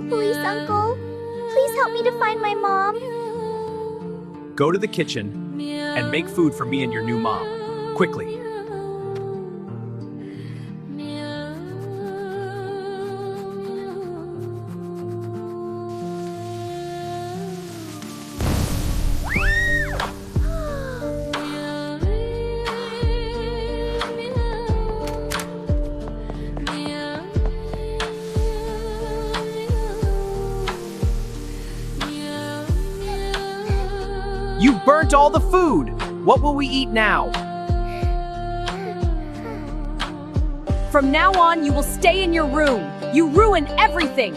Hello, police uncle. Please help me to find my mom. Go to the kitchen and make food for me and your new mom. Quickly. You've burnt all the food! What will we eat now? From now on, you will stay in your room. You ruin everything.